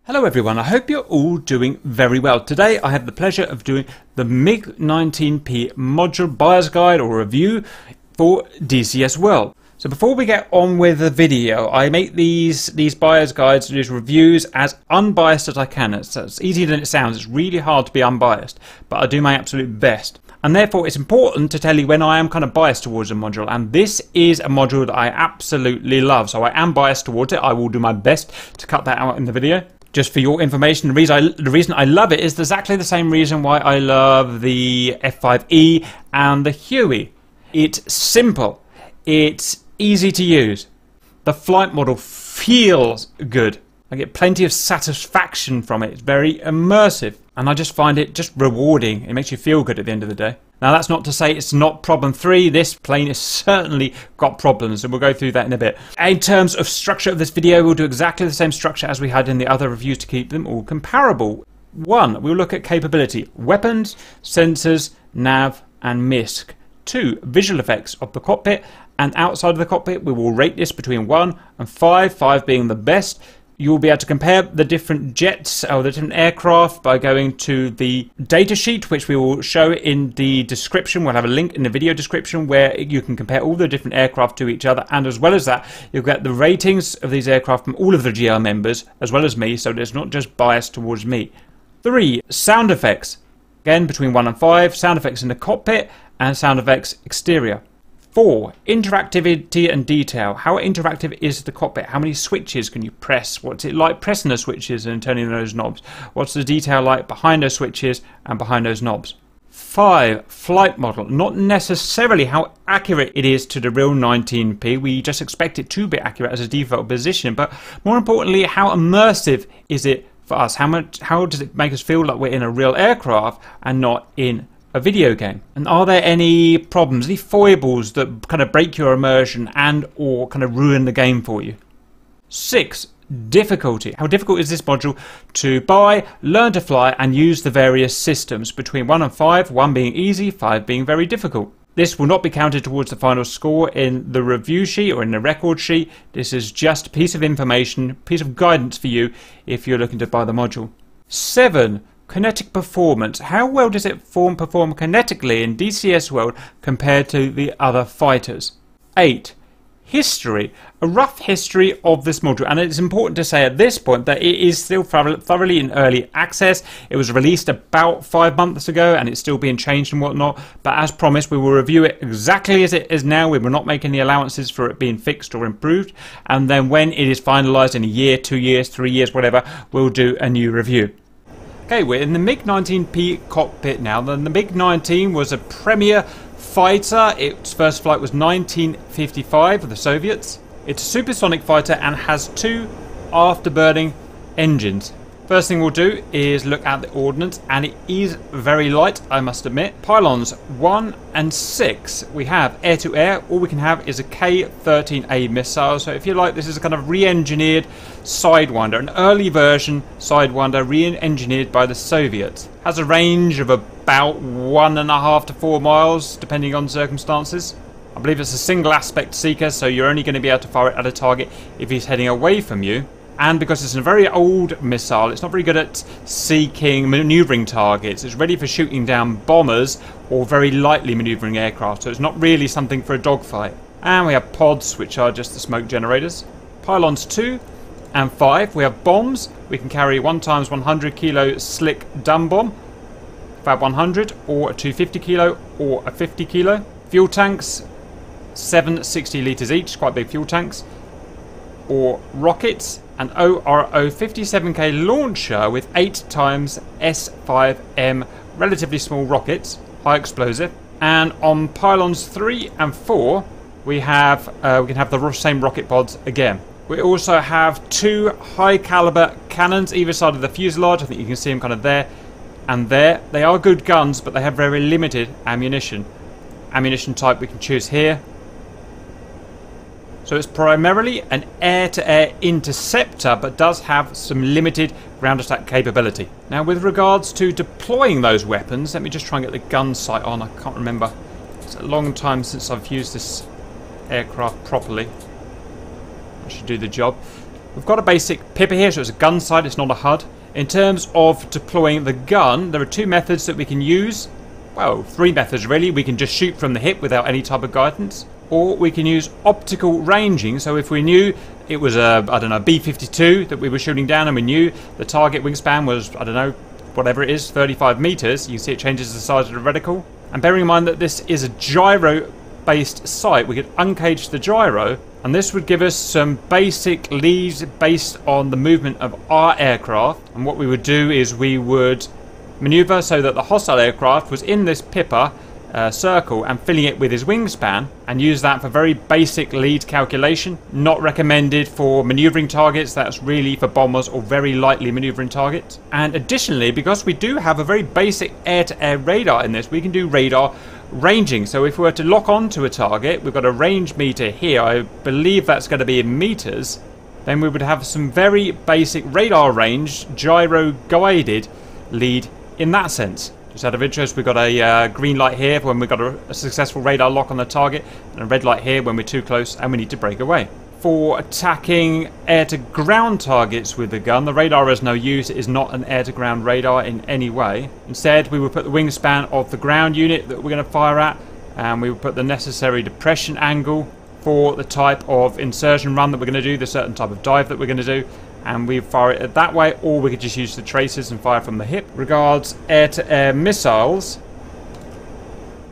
Hello everyone, I hope you're all doing very well. Today I have the pleasure of doing the Mig-19P module buyer's guide or review for DCS World. So before we get on with the video, I make these buyer's guides, these reviews as unbiased as I can. It's easier than it sounds, it's really hard to be unbiased, but I do my absolute best. And therefore it's important to tell you when I am kind of biased towards a module, and this is a module that I absolutely love. So I am biased towards it, I will do my best to cut that out in the video. Just for your information, the reason I love it is exactly the same reason why I love the F5E and the Huey. It's simple, it's easy to use, the flight model feels good, I get plenty of satisfaction from it, it's very immersive, and I just find it just rewarding. It makes you feel good at the end of the day. Now that's not to say it's not problem 3, this plane has certainly got problems and we'll go through that in a bit. In terms of structure of this video, we'll do exactly the same structure as we had in the other reviews to keep them all comparable. 1, we'll look at capability, weapons, sensors, nav and MISC. 2, visual effects of the cockpit, and outside of the cockpit we will rate this between 1 and 5, 5 being the best. You'll be able to compare the different jets or the different aircraft by going to the data sheet, which we will show in the description. We'll have a link in the video description where you can compare all the different aircraft to each other, and as well as that you'll get the ratings of these aircraft from all of the GL members as well as me, so it's not just biased towards me. 3, sound effects. Again, between 1 and 5, sound effects in the cockpit and sound effects exterior. 4, interactivity and detail. How interactive is the cockpit? How many switches can you press? What's it like pressing the switches and turning those knobs? What's the detail like behind those switches and behind those knobs? 5, flight model. Not necessarily how accurate it is to the real 19P. We just expect it to be accurate as a default position, but more importantly, how immersive is it for us? How does it make us feel like we're in a real aircraft and not in a video game? And are there any problems, any foibles that kind of break your immersion and or kind of ruin the game for you? 6, difficulty. How difficult is this module to buy, learn to fly and use the various systems? Between 1 and 5, 1 being easy, 5 being very difficult. This will not be counted towards the final score in the review sheet or in the record sheet. This is just a piece of information, piece of guidance for you if you're looking to buy the module. 7, Kinetic Performance. How well does it perform kinetically in DCS World compared to the other fighters? 8, history. A rough history of this module, and it's important to say at this point that it is still thoroughly in early access. It was released about 5 months ago and it's still being changed and whatnot, but as promised we will review it exactly as it is now. We will not make any allowances for it being fixed or improved, and then when it is finalised in a year, 2 years, 3 years, whatever, we'll do a new review. Okay, we're in the Mig-19P cockpit now. The Mig-19 was a premier fighter. Its first flight was 1955 with the Soviets. It's a supersonic fighter and has 2 afterburning engines. First thing we'll do is look at the ordnance, and it is very light, I must admit. Pylons 1 and 6. We have air-to-air. All we can have is a K-13A missile. So if you like, this is a kind of re-engineered Sidewinder, an early version Sidewinder re-engineered by the Soviets. Has a range of about 1.5 to 4 miles, depending on circumstances. I believe it's a single aspect seeker, so you're only going to be able to fire it at a target if he's heading away from you. And because it's a very old missile, it's not very good at seeking manoeuvring targets. It's ready for shooting down bombers or very lightly manoeuvring aircraft, so it's not really something for a dogfight. And we have pods, which are just the smoke generators. Pylons 2 and 5, we have bombs. We can carry 1x100 kilo slick dumb bomb, Fab 100, or a 250 kilo or a 50 kilo. Fuel tanks, 7 60 litres each, quite big fuel tanks. Or rockets, an ORO 57K launcher with 8x S5M relatively small rockets, high explosive. And on pylons 3 and 4 we can have the same rocket pods again. We also have 2 high caliber cannons either side of the fuselage. I think you can see them kind of there and there. They are good guns, but they have very limited ammunition. Ammunition type we can choose here. So it's primarily an air-to-air interceptor, but does have some limited ground attack capability. Now with regards to deploying those weapons, let me just try and get the gun sight on. I can't remember. It's a long time since I've used this aircraft properly. I should do the job. We've got a basic pipper here, so it's a gun sight, it's not a HUD. In terms of deploying the gun, there are two methods that we can use. Well, three methods really. We can just shoot from the hip without any type of guidance. Or we can use optical ranging. So if we knew it was a, I don't know, B-52 that we were shooting down, and we knew the target wingspan was, I don't know, whatever it is, 35 meters, you can see it changes the size of the reticle. And bearing in mind that this is a gyro-based sight, we could uncage the gyro, and this would give us some basic leads based on the movement of our aircraft. And what we would do is we would maneuver so that the hostile aircraft was in this pipper circle and filling it with his wingspan, and use that for very basic lead calculation. Not recommended for maneuvering targets, that's really for bombers or very lightly maneuvering targets. And additionally, because we do have a very basic air-to-air radar in this, we can do radar ranging. So if we were to lock onto a target, we've got a range meter here, I believe that's going to be in meters, then we would have some very basic radar range, gyro guided lead in that sense. Just out of interest, we've got a green light here when we've got a successful radar lock on the target, and a red light here when we're too close and we need to break away. For attacking air-to-ground targets with the gun, the radar has no use. It is not an air-to-ground radar in any way. Instead, we would put the wingspan of the ground unit that we're going to fire at, and we would put the necessary depression angle for the type of insertion run that we're going to do, the certain type of dive that we're going to do, and we fire it that way, or we could just use the tracers and fire from the hip. Regards air-to-air missiles,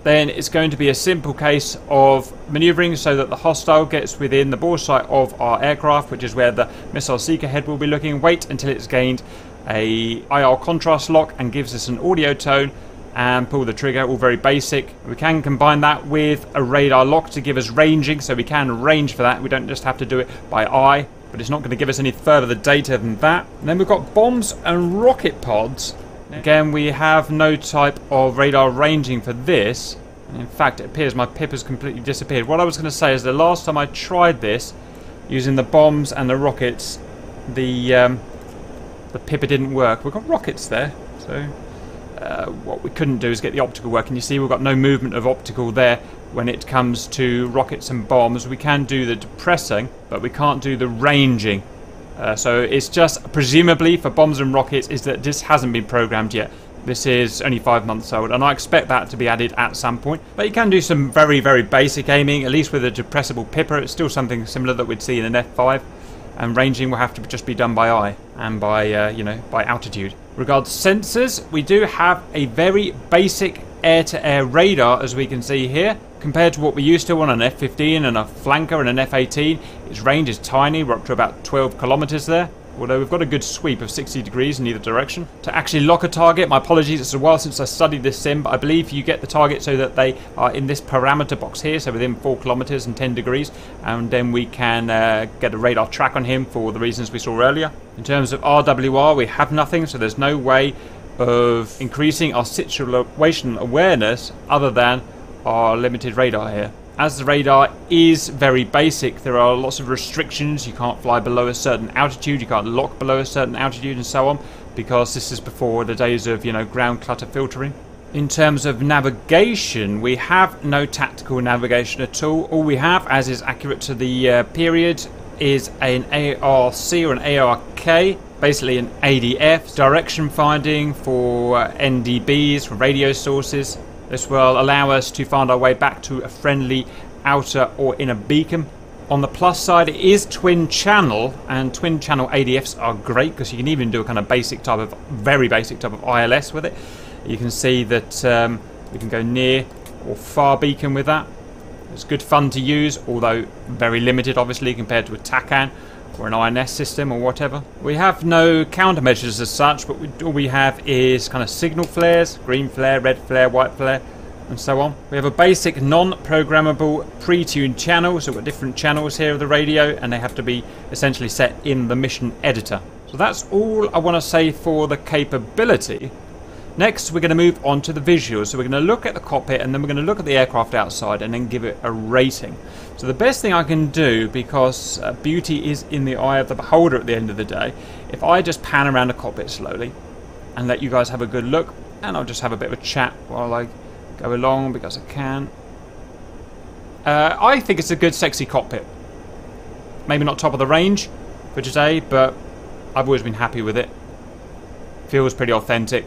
then it's going to be a simple case of maneuvering so that the hostile gets within the bore sight of our aircraft, which is where the missile seeker head will be looking. Wait until it's gained a IR contrast lock and gives us an audio tone, and pull the trigger. All very basic. We can combine that with a radar lock to give us ranging, so we can range for that. We don't just have to do it by eye, but it's not going to give us any further data than that. And then we've got bombs and rocket pods. Again, we have no type of radar ranging for this. In fact, it appears my pip has completely disappeared. What I was going to say is the last time I tried this using the bombs and the rockets, the pipper didn't work. We've got rockets there, so what we couldn't do is get the optical working. You see, we've got no movement of optical there when it comes to rockets and bombs. We can do the depressing, but we can't do the ranging. So it's just presumably for bombs and rockets is that this hasn't been programmed yet. This is only 5 months old, and I expect that to be added at some point. But you can do some very, very basic aiming, at least with a depressible pipper. It's still something similar that we'd see in an F5. And ranging will have to just be done by eye and by, by altitude. Regards sensors, we do have a very basic air-to-air radar, as we can see here. Compared to what we used to on an F-15 and a flanker and an F-18, its range is tiny. We're up to about 12 kilometers there. Although we've got a good sweep of 60 degrees in either direction. To actually lock a target, my apologies, it's a while since I studied this sim, but I believe you get the target so that they are in this parameter box here, so within 4 kilometers and 10 degrees, and then we can get a radar track on him for the reasons we saw earlier. In terms of RWR, we have nothing, so there's no way of increasing our situational awareness other than our limited radar here. As the radar is very basic, there are lots of restrictions. You can't fly below a certain altitude, you can't lock below a certain altitude and so on, because this is before the days of, ground clutter filtering. In terms of navigation, we have no tactical navigation at all. All we have, as is accurate to the period, is an ARC or an ARK, basically an ADF, direction finding for NDBs, for radio sources. This will allow us to find our way back to a friendly outer or inner beacon. On the plus side, it is twin channel, and twin channel ADFs are great because you can even do a kind of very basic type of ILS with it. You can see that we can go near or far beacon with that. It's good fun to use, although very limited obviously compared to a TACAN or an INS system or whatever. We have no countermeasures as such, but all we have is kind of signal flares, green flare, red flare, white flare, and so on. We have a basic non-programmable pre-tuned channel, so we've got different channels here of the radio, and they have to be essentially set in the mission editor. So that's all I want to say for the capability. Next, we're going to move on to the visuals. So we're going to look at the cockpit, and then we're going to look at the aircraft outside, and then give it a rating. So the best thing I can do, because beauty is in the eye of the beholder at the end of the day, if I just pan around the cockpit slowly and let you guys have a good look, and I'll just have a bit of a chat while I go along because I can. I think it's a good sexy cockpit. Maybe not top of the range, for today, but I've always been happy with it. Feels pretty authentic.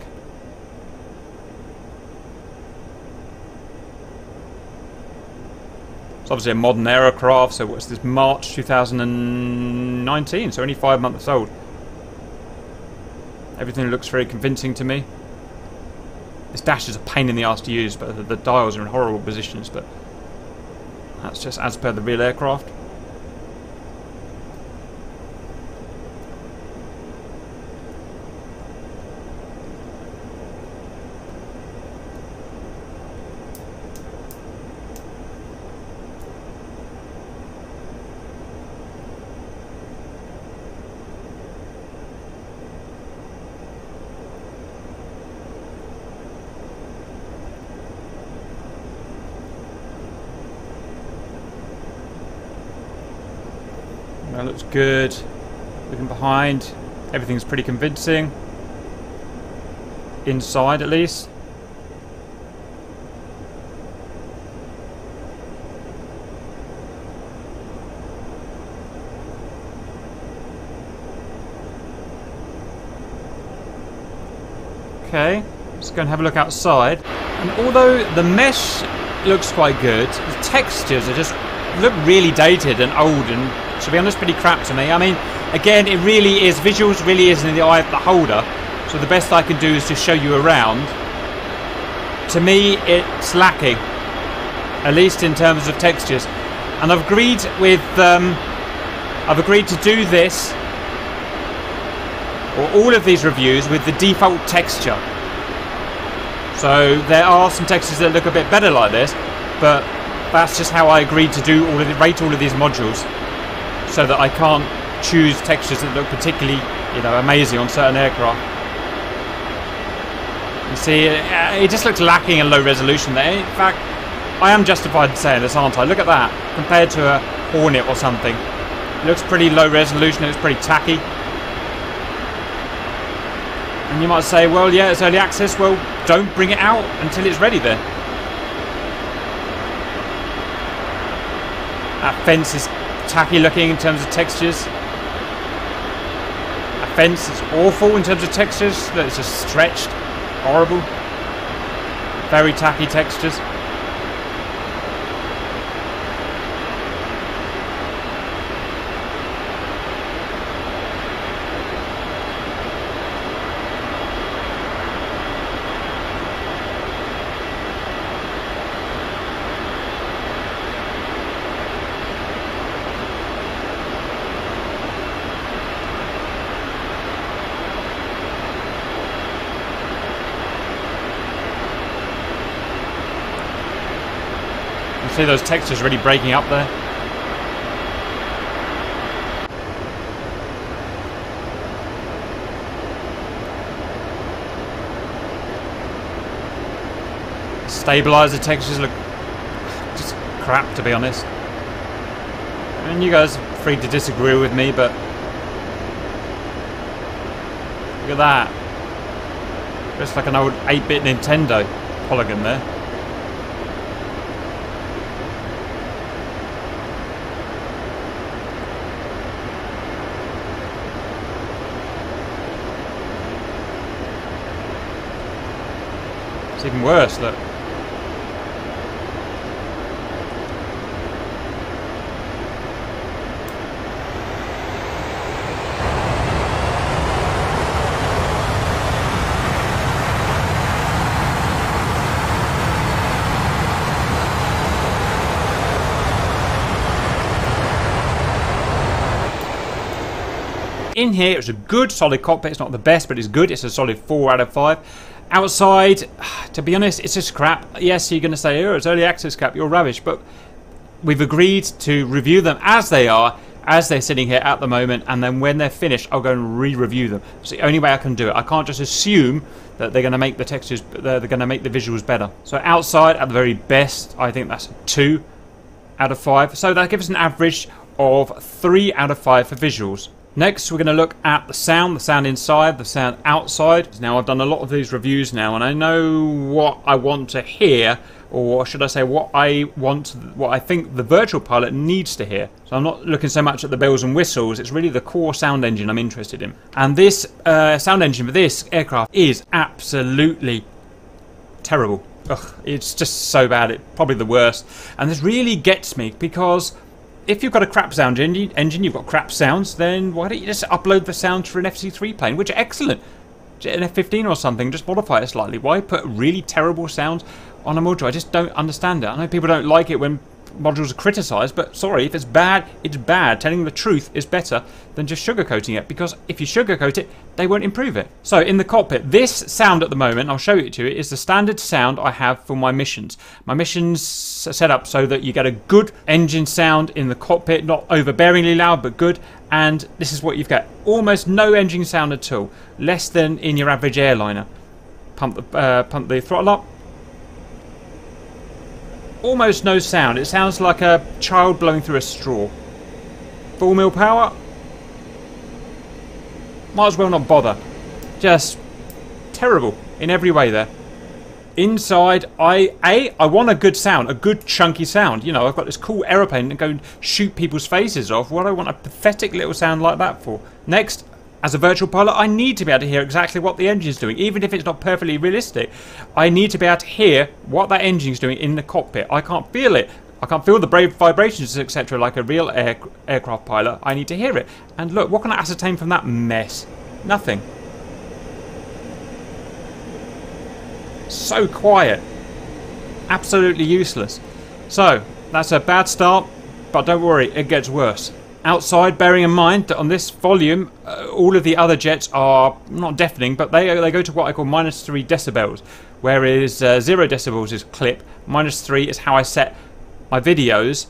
It's obviously a modern aircraft, so what's this, March 2019, so only 5 months old. Everything looks very convincing to me. This dash is a pain in the arse to use, but the dials are in horrible positions, but that's just as per the real aircraft. That looks good. Looking behind, everything's pretty convincing. Inside, at least. Okay, let's go and have a look outside. And although the mesh looks quite good, the textures are just look really dated and old, and to be honest, pretty crap to me. I mean, again, it really is, visuals really is in the eye of the holder, so the best I can do is just show you around. To me, it's lacking, at least in terms of textures. And I've agreed to do this, or all of these reviews, with the default texture. So there are some textures that look a bit better like this, but that's just how I agreed to do rate all of these modules, so that I can't choose textures that look particularly, amazing on certain aircraft. You see, it just looks lacking in low resolution there. In fact, I am justified in saying this, aren't I? Look at that, compared to a Hornet or something. It looks pretty low resolution, it looks pretty tacky. And you might say, well, yeah, it's early access. Well, don't bring it out until it's ready then. That fence is tacky looking in terms of textures. That fence is awful in terms of textures. It's just stretched. Horrible. Very tacky textures. See those textures really breaking up there. Stabilizer textures look just crap, to be honest. I mean, you guys are free to disagree with me, but look at that. Looks like an old 8-bit Nintendo polygon there. It's even worse, look. In here, it's a good, solid cockpit. It's not the best, but it's good. It's a solid 4 out of 5. Outside, to be honest, it's just crap. Yes, you're going to say, oh, it's early access crap, you're rubbish, but we've agreed to review them as they are, as they're sitting here at the moment, and then when they're finished, I'll go and re-review them. It's the only way I can do it. I can't just assume that they're going to make the textures, they're going to make the visuals better. So outside, at the very best, I think that's a 2 out of 5. So that gives us an average of 3 out of 5 for visuals. Next, we're going to look at the sound inside, the sound outside. Now, I've done a lot of these reviews now, and I know what I want to hear or should I say what I think the virtual pilot needs to hear. So I'm not looking so much at the bells and whistles, it's really the core sound engine I'm interested in. And this sound engine for this aircraft is absolutely terrible. Ugh, it's just so bad, it's probably the worst. And this really gets me, because if you've got a crap sound engine, you've got crap sounds, then why don't you just upload the sound for an FC3 plane, which are excellent. An F-15 or something, just modify it slightly. Why put really terrible sounds on a module? I just don't understand it. I know people don't like it when modules are criticised, but sorry, if it's bad, it's bad. Telling the truth is better than just sugarcoating it, because if you sugarcoat it, they won't improve it. So in the cockpit, this sound at the moment, I'll show it to you, is the standard sound I have for my missions. My missions are set up so that you get a good engine sound in the cockpit, not overbearingly loud, but good. And this is what you've got. Almost no engine sound at all. Less than in your average airliner. Pump the throttle up. Almost no sound. It sounds like a child blowing through a straw. Full mil power. Might as well not bother. Just terrible in every way there. Inside, I want a good sound, a good chunky sound. You know, I've got this cool aeroplane and go and shoot people's faces off. What do I want a pathetic little sound like that for? Next, as a virtual pilot, I need to be able to hear exactly what the engine's doing, even if it's not perfectly realistic. I need to be able to hear what that engine's doing in the cockpit. I can't feel it. I can't feel the brave vibrations, etc., like a real aircraft pilot. I need to hear it. And look, what can I ascertain from that mess? Nothing. So quiet. Absolutely useless. So, that's a bad start, but don't worry, it gets worse. Outside, bearing in mind that on this volume, all of the other jets are not deafening, but they go to what I call -3 decibels, whereas 0 decibels is clip, -3 is how I set my videos,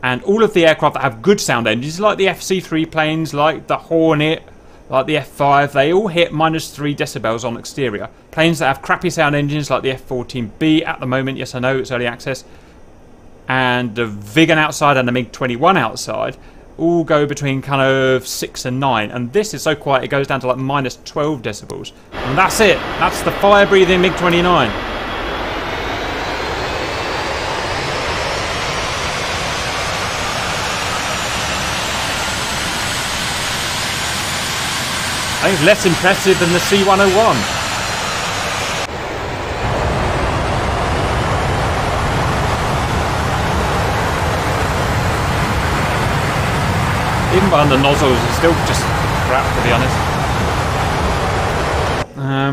and all of the aircraft that have good sound engines, like the FC3 planes, like the Hornet, like the F5, they all hit -3 decibels on exterior. Planes that have crappy sound engines, like the F-14B at the moment, yes I know, it's early access, and the Viggen outside and the Mig-21 outside, all go between kind of 6 and 9, and this is so quiet it goes down to like -12 decibels. And that's it. That's the fire-breathing Mig-29. I think it's less impressive than the C-101. Even behind the nozzles, it's still just crap, to be honest.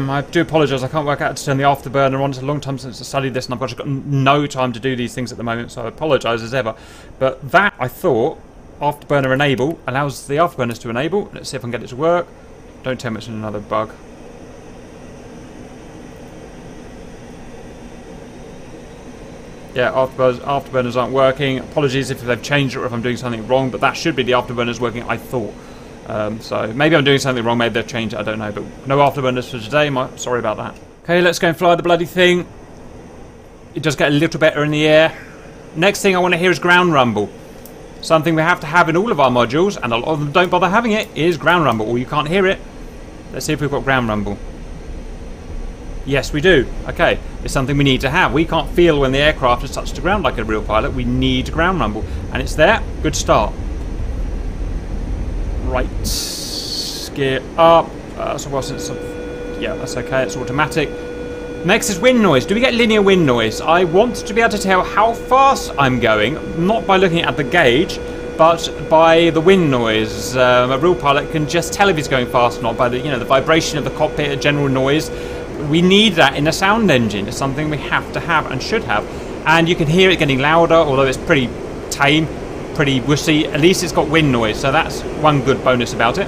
I do apologise, I can't work out how to turn the afterburner on. It's a long time since I studied this and I've just got no time to do these things at the moment, so I apologise as ever. But that, I thought, afterburner enable, allows the afterburners to enable. Let's see if I can get it to work. Don't tell me it's another bug. Yeah, afterburners aren't working. Apologies if they've changed it or if I'm doing something wrong, but that should be the afterburners working, I thought. So maybe I'm doing something wrong, maybe they've changed it, I don't know. But no afterburners for today, sorry about that. Okay, let's go and fly the bloody thing. It does get a little better in the air. Next thing I want to hear is ground rumble. Something we have to have in all of our modules, and a lot of them don't bother having it, is ground rumble, or you can't hear it. Let's see if we've got ground rumble. Yes, we do. Okay, it's something we need to have. We can't feel when the aircraft has touched the ground like a real pilot. We need ground rumble, and it's there. Good start. Right, gear up. Yeah, that's okay. It's automatic. Next is wind noise. Do we get linear wind noise? I want to be able to tell how fast I'm going, not by looking at the gauge, but by the wind noise. A real pilot can just tell if he's going fast or not by the the vibration of the cockpit, the general noise. We need that in a sound engine. It's something we have to have and should have. And you can hear it getting louder, although it's pretty tame, pretty wussy. At least it's got wind noise, so that's one good bonus about it.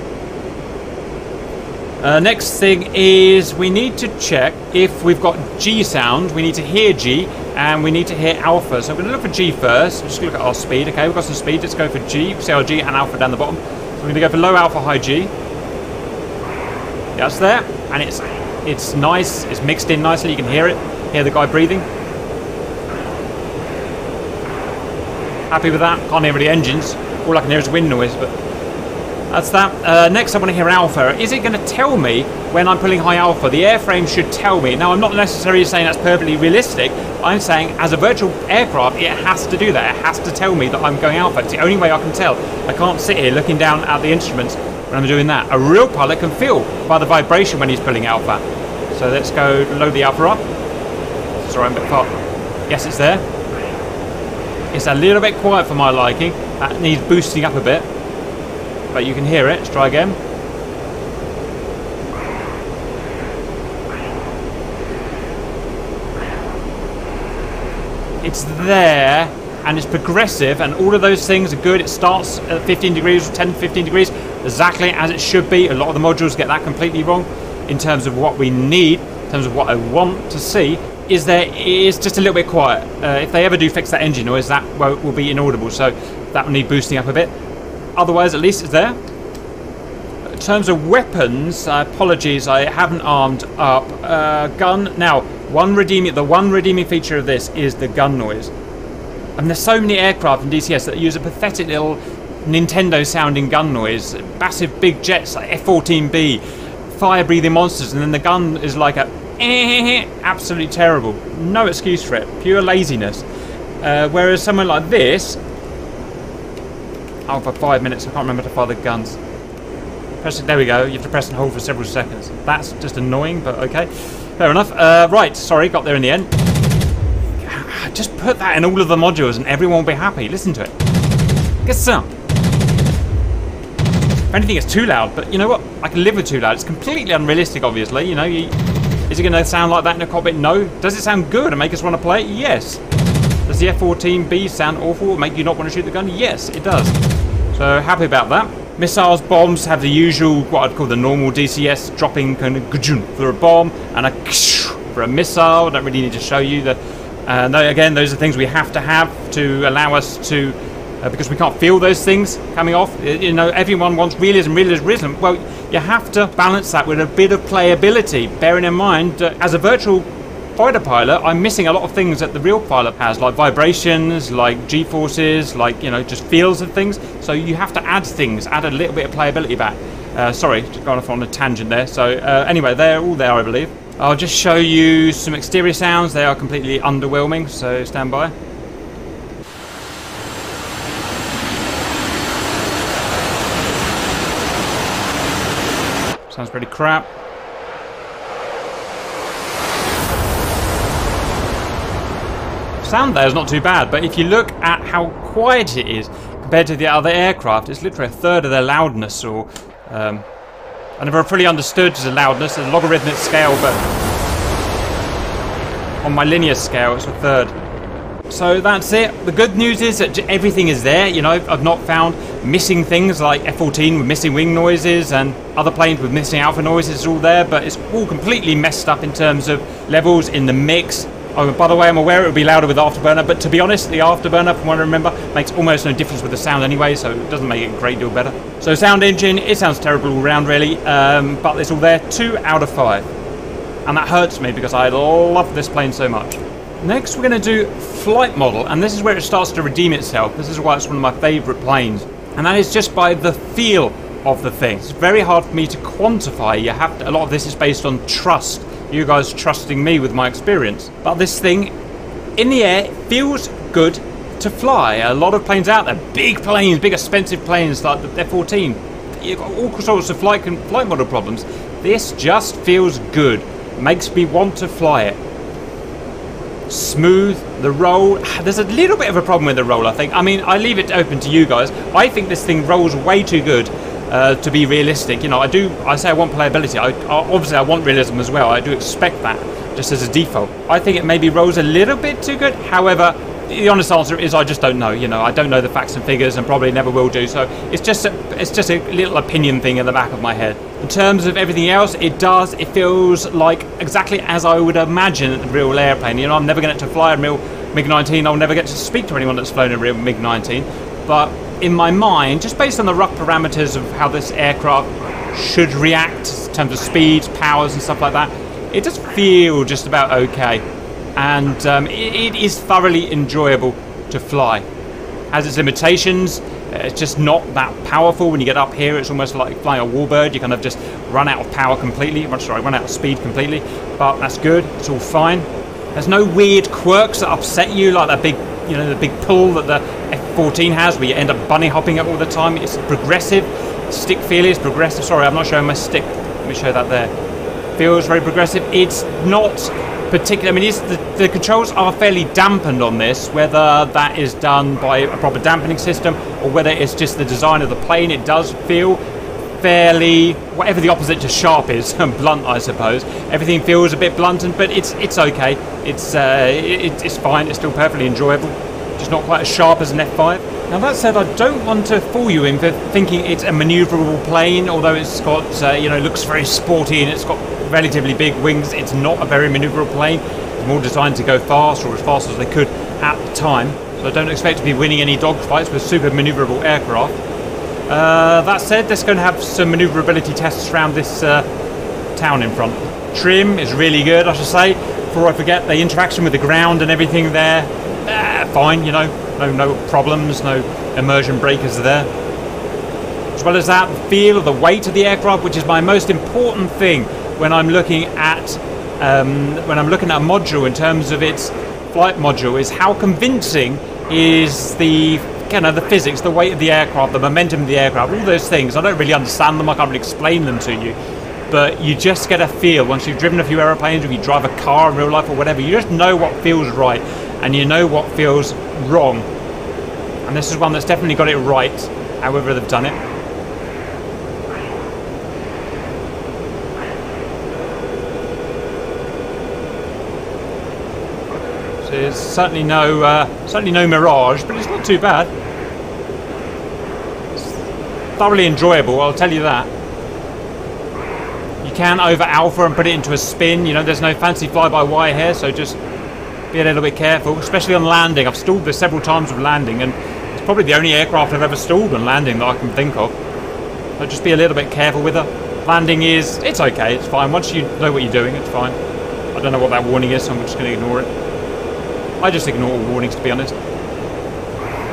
Next thing is we need to check if we've got G sound. We need to hear G and we need to hear alpha. So I'm going to look for G first. Just look at our speed. Okay, we've got some speed. Let's go for G. See our G and alpha down the bottom. So we're going to go for low alpha, high G. Yeah, it's there, and it's nice. It's mixed in nicely. You can hear it. Hear the guy breathing. Happy with that. Can't hear any engines. All I can hear is wind noise, but That's that. Next I want to hear alpha. Is it going to tell me when I'm pulling high alpha? The airframe should tell me. Now I'm not necessarily saying that's perfectly realistic. I'm saying as a virtual aircraft it has to do that. It has to tell me that I'm going alpha. It's the only way I can tell. I can't sit here looking down at the instruments when I'm doing that. A real pilot can feel by the vibration when he's pulling alpha. So let's go load the alpha up. Sorry, I'm a bit far. Yes, it's there. It's a little bit quiet for my liking. That needs boosting up a bit. But you can hear it. Let's try again. It's there, and it's progressive, and all of those things are good. It starts at 15 degrees, 10 to 15 degrees, exactly as it should be. A lot of the modules get that completely wrong in terms of what we need, in terms of what I want to see. Is just a little bit quiet. If they ever do fix that engine noise, that will be inaudible, so that will need boosting up a bit. Otherwise, at least it's there. In terms of weapons, apologies, I haven't armed up. Gun. Now, the one redeeming feature of this is the gun noise. And there's so many aircraft in DCS that use a pathetic little Nintendo-sounding gun noise. Massive big jets like F-14B, fire-breathing monsters, and then the gun is like a absolutely terrible. No excuse for it. Pure laziness. Whereas someone like this. Oh, for 5 minutes, I can't remember to fire the guns. There we go. You have to press and hold for several seconds. That's just annoying, but okay. Fair enough. Right, sorry, got there in the end. Just put that in all of the modules and everyone will be happy. Listen to it. Get some. If anything, it's too loud, but you know what? I can live with too loud. It's completely unrealistic, obviously. You know, is it going to sound like that in a cockpit? No. Does it sound good and make us want to play it? Yes. Does the F-14B sound awful, make you not want to shoot the gun? Yes, it does. So, happy about that. Missiles, bombs have the usual, what I'd call the normal DCS, dropping kind of for a bomb and a for a missile. I don't really need to show you that. Again, those are things we have to allow us to, because we can't feel those things coming off. You know, everyone wants realism. Well, you have to balance that with a bit of playability, bearing in mind as a virtual fighter pilot, I'm missing a lot of things that the real pilot has, like vibrations, like G-forces, like, you know, just feels of things. So you have to add things, add a little bit of playability back. Sorry, just going off on a tangent there. So anyway, they're all there, I believe. I'll just show you some exterior sounds. They are completely underwhelming, so stand by. Sounds pretty crap. Sound there is not too bad, but if you look at how quiet it is compared to the other aircraft, it's literally a third of their loudness, or I never fully understood the loudness, a logarithmic scale, but on my linear scale it's a third. So that's it. The good news is that everything is there. You know, I've not found missing things like F-14 with missing wing noises and other planes with missing alpha noises. It's all there, but it's all completely messed up in terms of levels in the mix. Oh, by the way, I'm aware it would be louder with Afterburner, but to be honest, the Afterburner, from what I remember, makes almost no difference with the sound anyway, so it doesn't make it a great deal better. So sound engine, it sounds terrible all round really, but it's all there, 2 out of 5. And that hurts me because I love this plane so much. Next, we're going to do flight model, and this is where it starts to redeem itself. This is why it's one of my favourite planes, and that is just by the feel of the thing. It's very hard for me to quantify. You have to, a lot of this is based on trust. You guys trusting me with my experience. But this thing, in the air, feels good to fly. A lot of planes out there, big planes, big expensive planes like the F-14. You've got all sorts of flight model problems. This just feels good. Makes me want to fly it. Smooth, the roll. There's a little bit of a problem with the roll, I think. I mean, I leave it open to you guys. I think this thing rolls way too good to be realistic. You know, I say I want playability. Obviously I want realism as well. I do expect that just as a default. I think it maybe rolls a little bit too good. However, the honest answer is I just don't know. You know, I don't know the facts and figures and probably never will do. So it's just a little opinion thing in the back of my head. In terms of everything else, it feels like exactly as I would imagine a real airplane. You know, I'm never going to fly a real Mig-19. I'll never get to speak to anyone that's flown a real Mig-19. But in my mind, just based on the rough parameters of how this aircraft should react in terms of speeds, powers and stuff like that, it does feel just about okay. And it is thoroughly enjoyable to fly. Has its limitations. It's just not that powerful. When you get up here, it's almost like flying a warbird. You kind of just run out of power completely. Sorry, run out of speed completely. But that's good. It's all fine. There's no weird quirks that upset you, like that big, you know, the big pull that the F-14 has, where you end up bunny hopping it all the time. It's progressive. Stick feel is progressive. Sorry, I'm not showing my stick. Let me show that there. Feels very progressive. It's not particular. I mean, the controls are fairly dampened on this, whether that is done by a proper dampening system or whether it's just the design of the plane. It does feel fairly, whatever the opposite to sharp is, blunt, I suppose. Everything feels a bit blunted, but it's okay. It's fine. It's still perfectly enjoyable. Just not quite as sharp as an F5. Now that said, I don't want to fool you into thinking it's a manoeuvrable plane, although it's got, you know, looks very sporty and it's got relatively big wings. It's not a very manoeuvrable plane. It's more designed to go fast, or as fast as they could at the time. So I don't expect to be winning any dogfights with super manoeuvrable aircraft. That said, let's go and have some manoeuvrability tests around this town in front. Trim is really good, I should say. Before I forget, the interaction with the ground and everything there, fine, you know. No problems, no immersion breakers there. As well as that, the feel of the weight of the aircraft, which is my most important thing when I'm looking at a module in terms of its flight module, is how convincing is the kind of the physics, the weight of the aircraft, the momentum of the aircraft, all those things. I don't really understand them. I can't really explain them to you. But you just get a feel once you've driven a few aeroplanes, or you drive a car in real life or whatever. You just know what feels right, and you know what feels wrong. And this is one that's definitely got it right, however they've done it. So it's certainly no mirage, but it's not too bad. It's thoroughly enjoyable, I'll tell you that. You can over alpha and put it into a spin. You know, there's no fancy fly-by-wire here, so just be a little bit careful, especially on landing. I've stalled this several times with landing, and it's probably the only aircraft I've ever stalled on landing that I can think of. So just be a little bit careful with her. Landing it's okay, it's fine. Once you know what you're doing, it's fine. I don't know what that warning is, so I'm just going to ignore it. I just ignore all warnings, to be honest.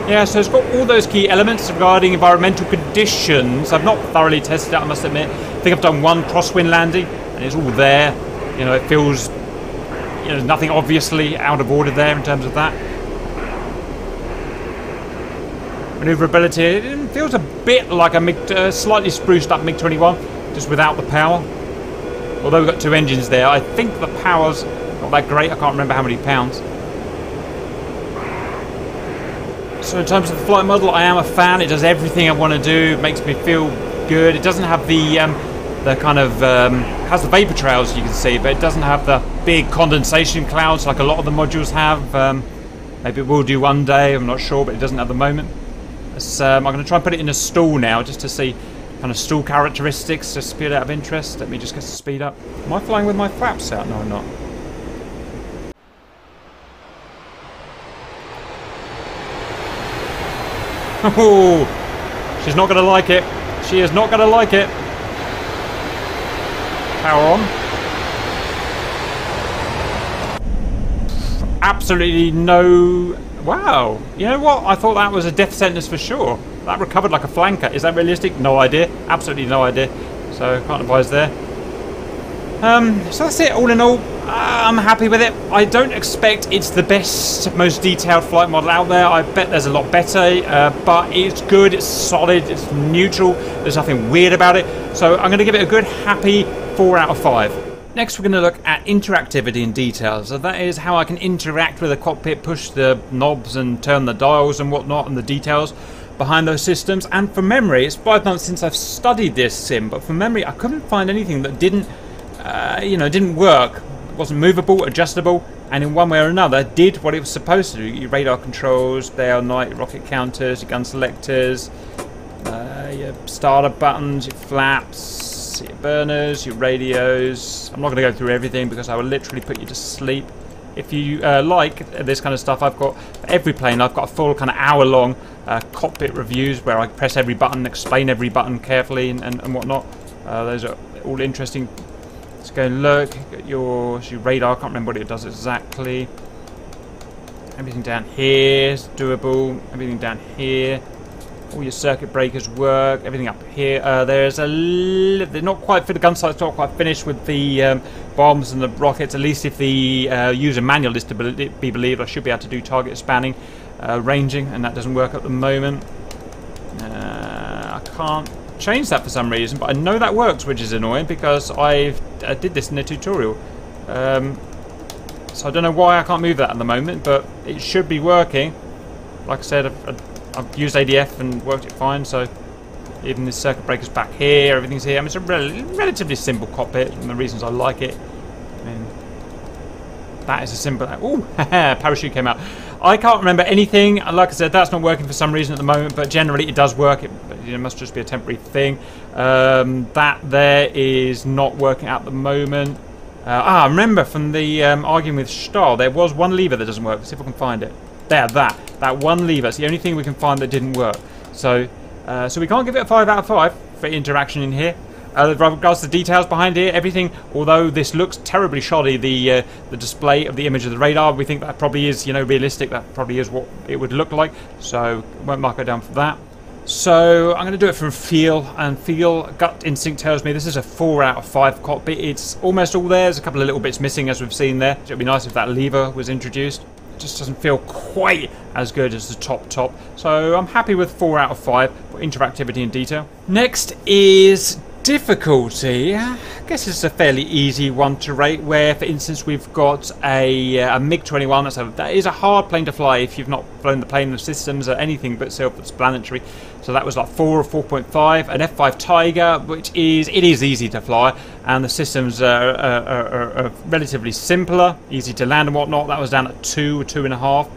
Yeah, so it's got all those key elements regarding environmental conditions. I've not thoroughly tested it, I must admit. I think I've done one crosswind landing, and it's all there. You know, it feels, you know, there's nothing obviously out of order there in terms of that. Maneuverability, it feels a bit like a slightly spruced up MiG-21, just without the power. Although we've got two engines there, I think the power's not that great. I can't remember how many pounds. So in terms of the flight model, I am a fan. It does everything I want to do. It makes me feel good. It doesn't have the kind of has the vapor trails, you can see, but it doesn't have the big condensation clouds like a lot of the modules have. Maybe it will do one day, I'm not sure, but it doesn't at the moment. I'm going to try and put it in a stall now, just to see kind of stall characteristics, just speed out of interest. Let me just get the speed up. Am I flying with my flaps out? No, I'm not. Oh, she's not going to like it. She is not going to like it. Power on. Absolutely no... Wow. You know what? I thought that was a death sentence for sure. That recovered like a flanker. Is that realistic? No idea. Absolutely no idea. So, can't advise there. So that's it. All in all, I'm happy with it. I don't expect it's the best, most detailed flight model out there. I bet there's a lot better, but it's good, it's solid, it's neutral. There's nothing weird about it. So I'm going to give it a good, happy 4 out of 5. Next, we're going to look at interactivity and details. So that is how I can interact with the cockpit, push the knobs and turn the dials and whatnot, and the details behind those systems. And from memory, it's 5 months since I've studied this sim, but from memory, I couldn't find anything that didn't work. It wasn't movable, adjustable, and in one way or another did what it was supposed to do. Your radar controls, day or night, your rocket counters, your gun selectors, your starter buttons, your flaps, your burners, your radios. I'm not going to go through everything because I will literally put you to sleep. If you like this kind of stuff, I've got, for every plane, I've got a full kind of hour-long cockpit reviews where I press every button, explain every button carefully and whatnot. Those are all interesting. Let's go and look at your radar. I can't remember what it does exactly. Everything down here is doable. Everything down here. All your circuit breakers work. Everything up here. There's they're not quite for the gun sight's not quite finished with the bombs and the rockets. At least if the user manual is to be believed, I should be able to do target spanning, ranging, and that doesn't work at the moment. I can't change that for some reason, but I know that works, which is annoying because I did this in the tutorial. So I don't know why I can't move that at the moment, but it should be working. Like I said, I've used ADF and worked it fine, so even the circuit breaker's back here, everything's here. I mean, it's a relatively simple cockpit, and the reasons I like it. I mean, that is a simple... Ooh, parachute came out. I can't remember anything. Like I said, that's not working for some reason at the moment, but generally it does work. It must just be a temporary thing. That there is not working at the moment. I remember from the arguing with Stahl, there was one lever that doesn't work. Let's see if I can find it. There, that one lever. It's the only thing we can find that didn't work. So we can't give it a 5 out of 5 for interaction in here. With regards to the details behind here, everything, although this looks terribly shoddy, the display of the image of the radar, we think that probably is, you know, realistic. That probably is what it would look like. So won't mark it down for that. So I'm going to do it from feel, and feel, gut instinct tells me this is a 4 out of 5 cockpit. It's almost all there. There's a couple of little bits missing, as we've seen there. It would be nice if that lever was introduced. It just doesn't feel quite as good as the top. So I'm happy with 4 out of 5 for interactivity and detail. Next is difficulty. I guess it's a fairly easy one to rate, where for instance we've got a Mig-21. That is a hard plane to fly if you've not flown the plane. The systems are anything but self-explanatory, so that was like 4 or 4.5. An F5 Tiger, which is easy to fly, and the systems are relatively simpler, easy to land and whatnot. That was down at 2 or 2.5,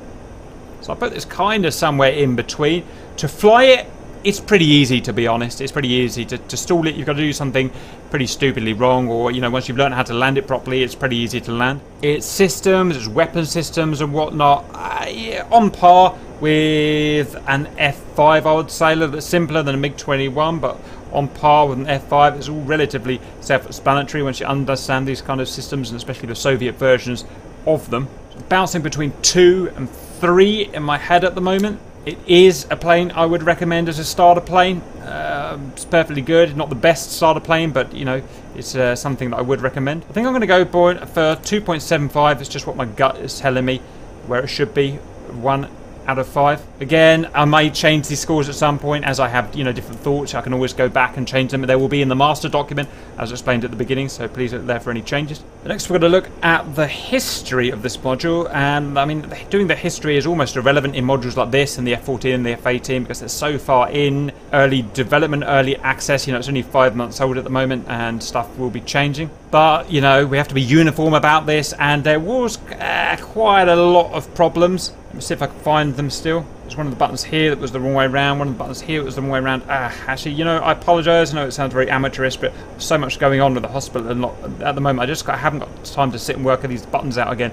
so I put this kind of somewhere in between. To fly it, it's pretty easy, to be honest. It's pretty easy. To stall it, you've got to do something pretty stupidly wrong, or, you know, once you've learned how to land it properly, it's pretty easy to land. Its systems, its weapon systems and whatnot, yeah, on par with an F5, I would say. A little bit simpler than a MiG-21, but on par with an F5. It's all relatively self-explanatory once you understand these kind of systems, and especially the Soviet versions of them. So bouncing between 2 and 3 in my head at the moment. It is a plane I would recommend as a starter plane. It's perfectly good. Not the best starter plane, but, you know, it's something that I would recommend. I think I'm going to go for 2.75. It's just what my gut is telling me where it should be. 1 out of 5. Again, I may change these scores at some point as I have, you know, different thoughts. I can always go back and change them. They will be in the master document as explained at the beginning, so please look there for any changes. Next, we're going to look at the history of this module, and I mean, doing the history is almost irrelevant in modules like this and the F-14 and the F-18 because they're so far in early development, early access. You know, it's only 5 months old at the moment, and stuff will be changing. But, you know, we have to be uniform about this, and there was quite a lot of problems. Let me see if I can find them still. There's one of the buttons here that was the wrong way around. One of the buttons here that was the wrong way around. Actually, you know, I apologise. I know it sounds very amateurish, but so much going on with the hospital and at the moment. I haven't got time to sit and work these buttons out again.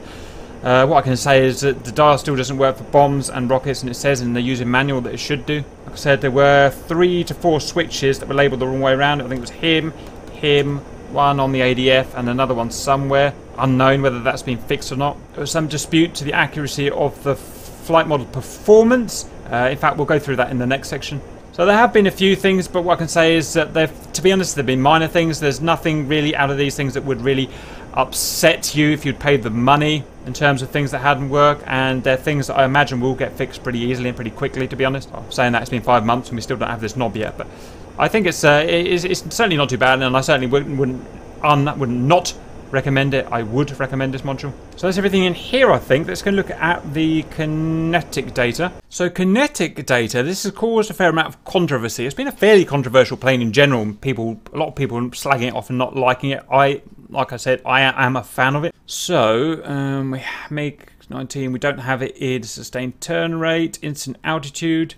What I can say is that the dial still doesn't work for bombs and rockets, and it says in the user manual that it should do. Like I said, there were 3 to 4 switches that were labelled the wrong way around. I think it was him, one on the ADF, and another one somewhere. Unknown whether that's been fixed or not. There was some dispute to the accuracy of the flight model performance. In fact, we'll go through that in the next section. So there have been a few things, but what I can say is that to be honest, they've been minor things. There's nothing really out of these things that would really upset you if you'd paid the money in terms of things that hadn't worked, and they're things that I imagine will get fixed pretty easily and pretty quickly, to be honest. I'm saying that it's been 5 months and we still don't have this knob yet, but I think it's certainly not too bad, and I certainly wouldn't not recommend it. I would recommend this module. So that's everything in here, I think. Let's go look at the kinetic data. So kinetic data, this has caused a fair amount of controversy. It's been a fairly controversial plane in general. A lot of people slagging it off and not liking it. Like I said, I am a fan of it. So we make 19. We don't have it in sustained turn rate, instant altitude.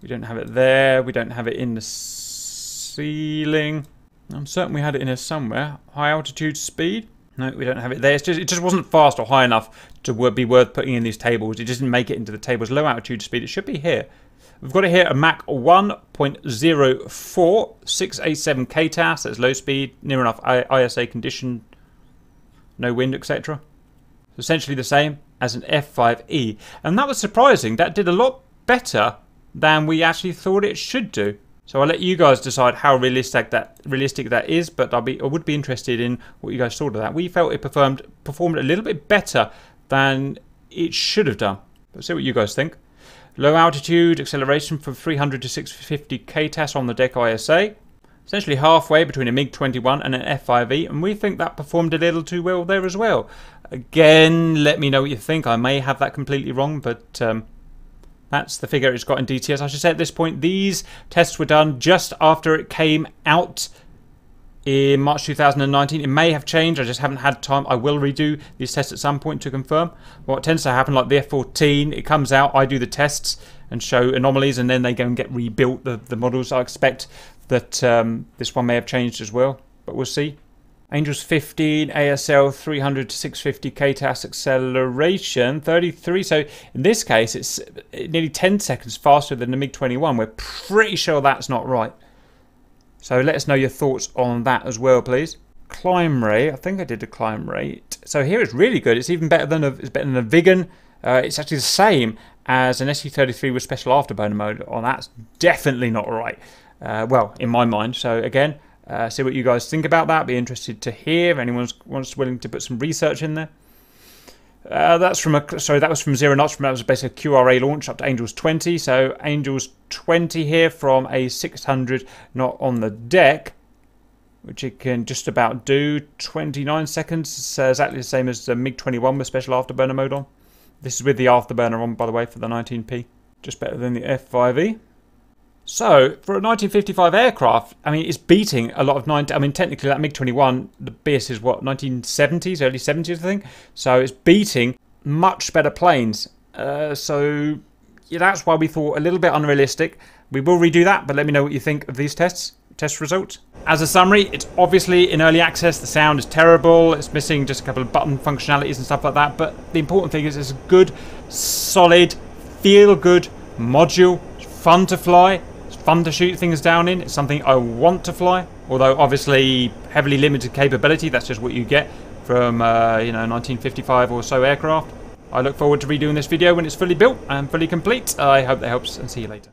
We don't have it there. We don't have it in the ceiling. I'm certain we had it in here somewhere. High altitude speed. No, we don't have it there. It just wasn't fast or high enough to be worth putting in these tables. It didn't make it into the tables. Low altitude speed. It should be here. We've got it here at Mach 1.04, 687 KTAS. That's low speed, near enough ISA condition, no wind, etc. Essentially the same as an F5E. And that was surprising. That did a lot better than we actually thought it should do. So I'll let you guys decide how realistic that is, but I would be interested in what you guys thought of that. We felt it performed a little bit better than it should have done. Let's see what you guys think. Low altitude acceleration from 300 to 650 ktas on the deck ISA. Essentially halfway between a MiG-21 and an F5E, and we think that performed a little too well there as well. Again, let me know what you think. I may have that completely wrong, but that's the figure it's got in DCS. I should say at this point, these tests were done just after it came out in March 2019. It may have changed. I just haven't had time. I will redo these tests at some point to confirm. What tends to happen, like the F-14, it comes out, I do the tests and show anomalies, and then they go and get rebuilt, the models. I expect that this one may have changed as well, but we'll see. Angels 15, ASL 300 to 650 ktas acceleration, 33. So in this case, it's nearly 10 seconds faster than the MiG-21. We're pretty sure that's not right. So let us know your thoughts on that as well, please. Climb rate. I think I did a climb rate. So here it's really good. It's even better than a Vigan. It's actually the same as an SU-33 with special afterburner mode. Oh, that's definitely not right. Well, in my mind. So again, see what you guys think about that. Be interested to hear if anyone's willing to put some research in there. That was from 0 knots. That was basically a QRA launch up to Angels 20. So Angels 20 here from a 600 knot on the deck, which it can just about do 29 seconds. It's exactly the same as the MiG-21 with special afterburner mode on. This is with the afterburner on, by the way, for the 19P. Just better than the F5E. So, for a 1955 aircraft, I mean, it's beating a lot of technically that MiG-21, the base is what, 1970s, early 70s, I think? So, it's beating much better planes. So, yeah, that's why we thought a little bit unrealistic. We will redo that, but let me know what you think of these test results. As a summary, it's obviously in early access. The sound is terrible. It's missing just a couple of button functionalities and stuff like that. But the important thing is it's a good, solid, feel-good module. It's fun to fly. Fun to shoot things down in. It's something I want to fly, although obviously heavily limited capability. That's just what you get from 1955 or so aircraft. I look forward to redoing this video when it's fully built and fully complete. I hope that helps, and see you later.